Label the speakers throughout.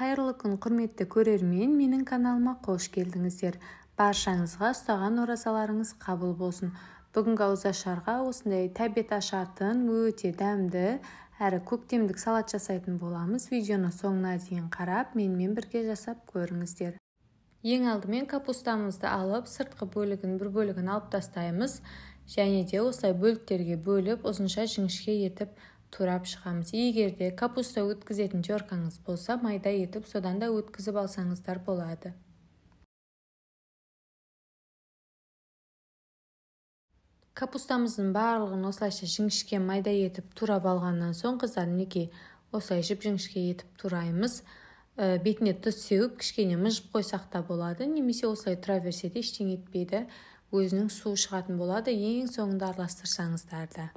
Speaker 1: Қайырлы күн, құрметті көрермен, менің каналыма қош келдіңіздер. Баршаңызға ұстаған оразаларыңыз қабыл болсын. Бүгінгі ауызашарға осындай тәбет ашатын, өте дәмді әрі көктемдік салат жасайтын боламыз. Видеоны соңына дейін қарап, менімен бірге жасап көріңіздер. Ең алдымен капустамызды алып, сыртқы бөлігін бір бөлігін алып тастаймыз. Және де осылай бөліктерге бөліп, ұзынша жіңішке етіп турап шығамыз. Егерде капуста өткізетін теркаңыз болса, майда етіп, содан да өткізіп алсаңыздар болады. Капустамыздың барлығын осылайша жіңішке майда етіп турап алғаннан соң, қыздар, мінекей осылай жіп-жіңішке етіп тураймыз. Бетіне тұз сеуіп, кішкене мыжып қойсақ та болады, немесе осылай тура берсе де ештеңе етпейді, өзінің суы шығатын болады, ең соңында араластырсаңыздар да.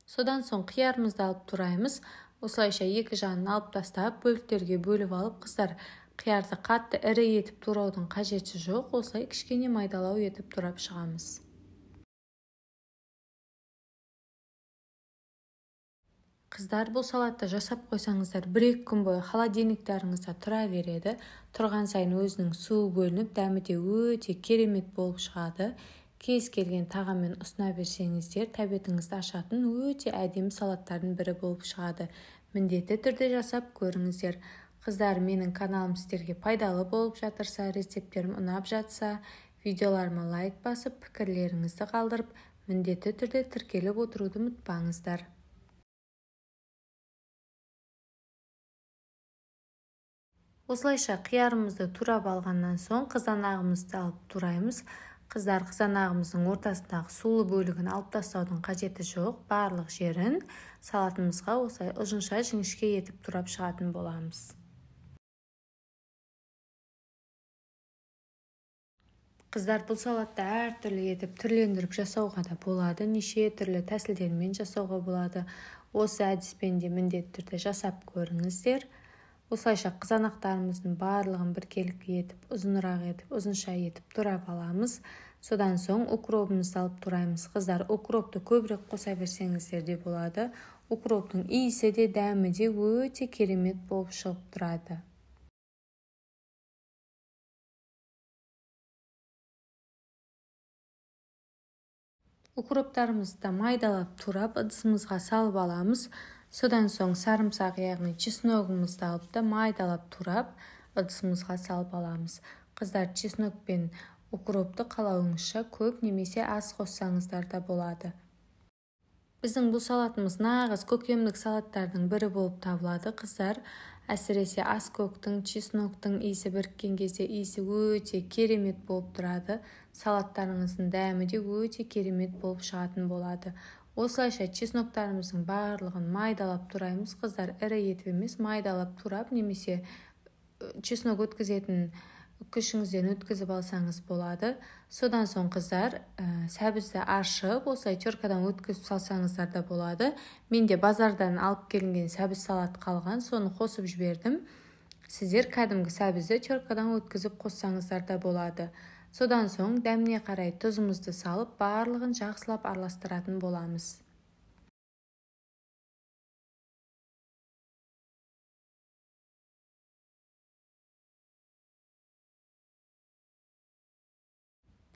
Speaker 1: Содан соң қиярымызды алып тураймыз. Осылайша екі жағын алып тастап, бөліктерге бөліп алып, қыздар, қиярды қатты ірі етіп тураудың қажеті жоқ, осылай кішкене майдалау етіп турап шығамыз. Қыздар, бұл салатты жасап қойсаңыздар, 1-2 күн бойы холодильниктарыңызда тұра береді. Тұрған сайын өзінің суы бөлініп, дәмі де өте керемет болып шығады. Кез келген тағаммен ұсына берсеңіздер, тәбетіңізді ашатын өте әдемі салаттардың бірі болып шығады. Міндетті түрде жасап көріңіздер. Қыздар, менің каналым сіздерге пайдалы болып жатырса, рецепттерім ұнап жатса, видеоларыма лайк басып, пікірлеріңізді қалдырып, міндетті түрде тіркеліп отыруды ұмытпаңыздар. Осылайша қиярымызды турап алғаннан соң қызанағымызды алып тураймыз. Қыздар, қызанағымыздың ортасындағы сулы бөлігін алып тастаудың қажеті жоқ. Барлық жерін салатымызға осылай ұзынша жіңішке етіп турап шығатын боламыз. Қыздар, бұл салатты әртүрлі етіп түрлендіріп жасауға да болады. Неше түрлі тәсілдермен жасауға болады. Осы әдіспен де міндетті түрде жасап көріңіздер. Осылайша қызанақтарымыздың барлығын біркелкі етіп, ұзынырақ етіп, ұзынша етіп турап аламыз. Содан соң укропымызды алып тураймыз. Қыздар, укропты көбірек қоса берсеңіздер де болады. Укроптың иісі де, дәмі де өте керемет болып шығып тұрады. Укроптарымызды майдалап турап, ыдысымызға салып аламыз. Содан соң сарымсақ, яғни чесногымызды алып та майдалап турап, ыдысымызға салып аламыз. Қыздар, чеснок пен укропты қалауыңызша көп немесе аз қоссаңыздар да болады. Біздің бұл салатымыз нағыз көктемдік салаттардың бірі болып табылады. Қыздар, әсіресе аскөктің, чесноктың иісі біріккен кезде иісі өте керемет болып тұрады. Салаттарыңыздың дәмі де өте керемет болып шығатын болады. Осылайша чесноктарымыздың барлығын майдалап тураймыз. Қыздар, ірі етіп емес, майдалап турап, немесе чеснок өткізетін күшіңізден өткізіп алсаңыз болады. Содан соң, қыздар, сәбізді аршып, осылай теркадан өткізіп салсаңыздар да болады. Менде базардан алып келінген сәбіз салат қалған, соны қосып жібердім. Сіздер кәдімгі сәбізді теркадан өткізіп қоссаңыздар да болады. Содан соң дәміне қарай тұзымызды салып, барлығын жақсылап араластыратын боламыз.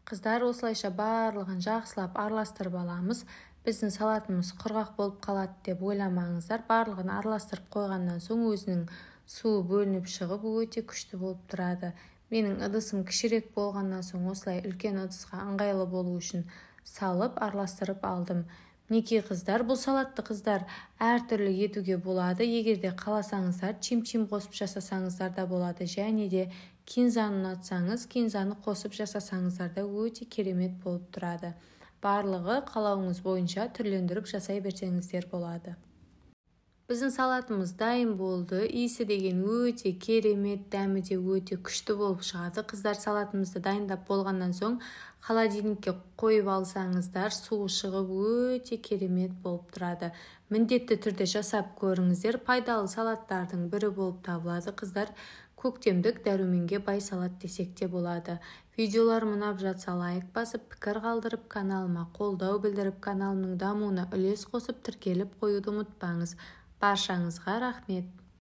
Speaker 1: Қыздар, осылайша барлығын жақсылап араластырып аламыз. Біздің салатымыз құрғақ болып қалады деп ойламаңыздар. Барлығын араластырып қойғаннан соң өзінің суы бөлініп шығып, өте күшті болып тұрады. Менің ыдысым кішірек болғаннан соң осылай үлкен ыдысқа ыңғайлы болу үшін салып, араластырып алдым. Мінекей, қыздар, бұл салатты, қыздар, әртүрлі етуге болады. Егерде қаласаңыздар, чим-чим қосып жасасаңыздар да болады. Және де кинзаны ұнатсаңыз, кинзаны қосып жасасаңыздар да өте керемет болып тұрады. Барлығы қалауыңыз бойынша түрлендіріп жасай берсеңіздер болады. Біздің салатымыз дайын болды. Иісі деген өте керемет, дәмі де өте күшті болып шығады. Қыздар, салатымызды дайындап болғаннан соң холодильникке қойып алсаңыздар, суы шығып өте керемет болып тұрады. Міндетті түрде жасап көріңіздер. Пайдалы салаттардың бірі болып табылады. Қыздар, көктемдік дәруменге бай салат десек те болады. Видеоларым ұнап жатса лайк басып, пікір қалдырып, каналыма қолдау білдіріп, каналымның дамуына үлес қосып, тіркеліп қоюды ұмытпаңыз. Баршаңызға рахмет.